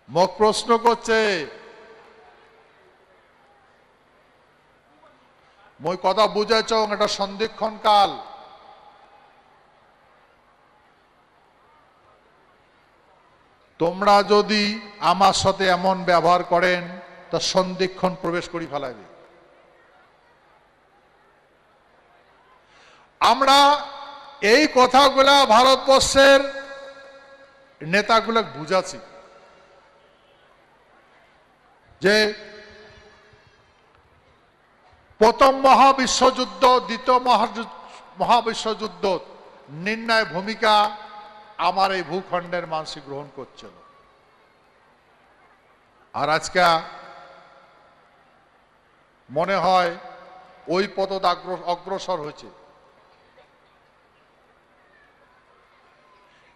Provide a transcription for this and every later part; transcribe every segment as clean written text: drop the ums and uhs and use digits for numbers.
মোক প্রশ্ন করছে, মই কথা বুঝেছ এটা সন্ধিক্ষণ কাল। তোমরা যদি আমার সাথে এমন ব্যবহার করেন তা সন্ধিক্ষণ প্রবেশ করি ফেলাবে। আমরা এই কথাগুলা ভারতবর্ষের নেতাগুলো বুঝাচ্ছি যে প্রথম মহাবিশ্বযুদ্ধ, দ্বিতীয় মহাবিশ্বযুদ্ধ নির্ণয় ভূমিকা আমার এই ভূখণ্ডের মানুষ গ্রহণ করছিল। আর আজকে মনে হয় ওই পথে অগ্রসর হয়েছে,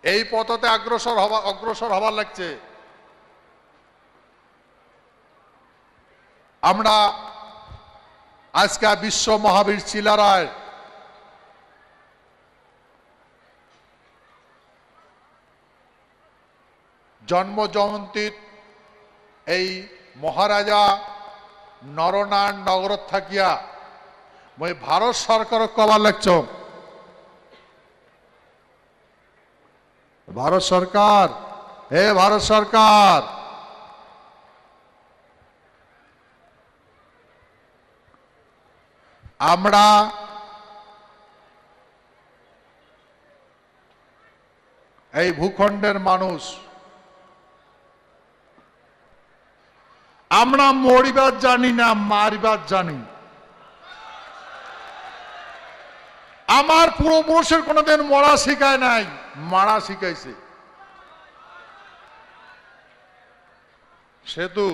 এই পথতে অগ্রসর হবার লাগছে। আমরা আজকে বিশ্ব মহাবীর চিলারায় জন্ম জয়ন্তীত এই মহারাজা নরনারায়ণ নগরত থাকিয়া মই ভারত সরকার কবার লাগছ। ভারত সরকার, হে ভারত সরকার, আমরা এই ভূখণ্ডের মানুষ, আমরা মরিবার জানি না, মারিবার জানি। আমার পূর্বপুরুষের কোনোদিন মরা শিখায় নাই, মারা শিখাইছে। সেতু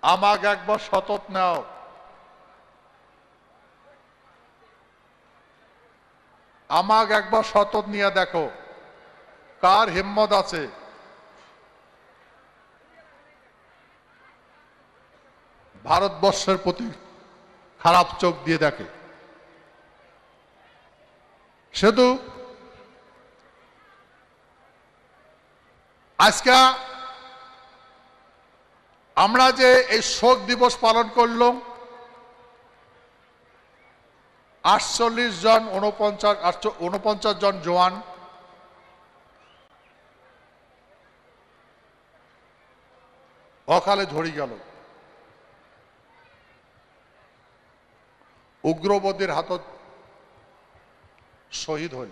আমাকে একবার শতত নাও, আমাকে একবার শতত নিয়ে দেখো কার হিম্মত আছে ভারতবর্ষের প্রতি খারাপ চোখ দিয়ে দেখে। শুধু আজকে আমরা যে এই শোক দিবস পালন করলাম, 48 জন 49 জন জওয়ান অকালে ঝরে গেল, উগ্রবাদীর হাতত শহীদ হল।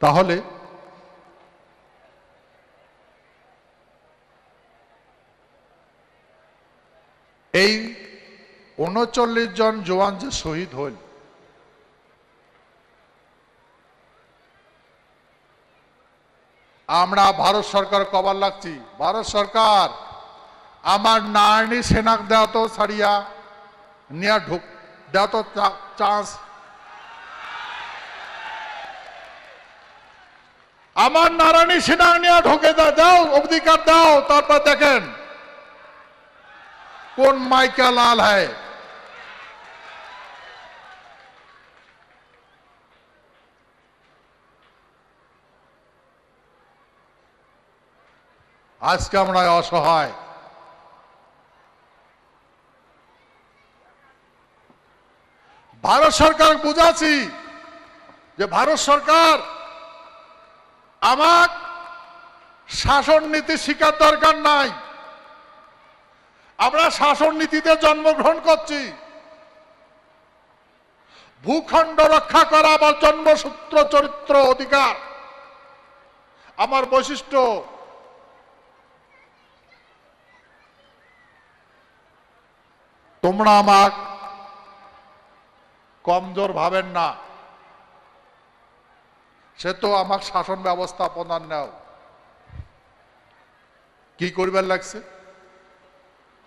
তাহলে এই 39 জন জওয়ান যে শহীদ হল, আমরা ভারত সরকার কবার লাগছি, ভারত সরকার আমার নারী সেনাক দেওয়া তো ছাড়িয়া নিয়ে দেওয়া তো চান্স, আমার নারায়ণী সেনা নিয়ে ঢোকে দাও, অধিকার দাও, তারপর দেখেন কোন মাইকা লাল হয়। আজকে আমরা অসহায়। ভারত সরকার বুঝাচ্ছি যে ভারত সরকার আমার শাসন নীতি শিকার দরকার নাই, আমরা শাসন নীতিতে জন্মগ্রহণ করছি। ভূখণ্ড রক্ষা করা আমার জন্মসূত্র, চরিত্র, অধিকার, আমার বৈশিষ্ট্য। তোমরা আমার কমজোর ভাবেন না, সে তো আমার শাসন ব্যবস্থা প্রদান নাও কি করবার লাগছে,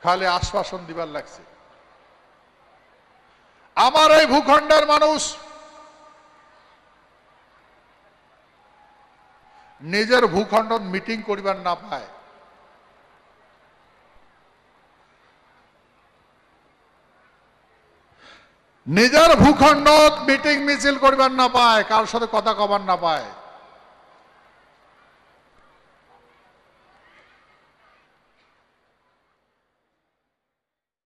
খালি আশ্বাসন দিবার লাগছে। আমার এই ভূখণ্ডের মানুষ নিজের ভূখণ্ড মিটিং করিবার না পায়, নিজের ভূখণ্ড মিটিং মিছিল করবার না পায়, কার সাথে কথা কবার না পায়।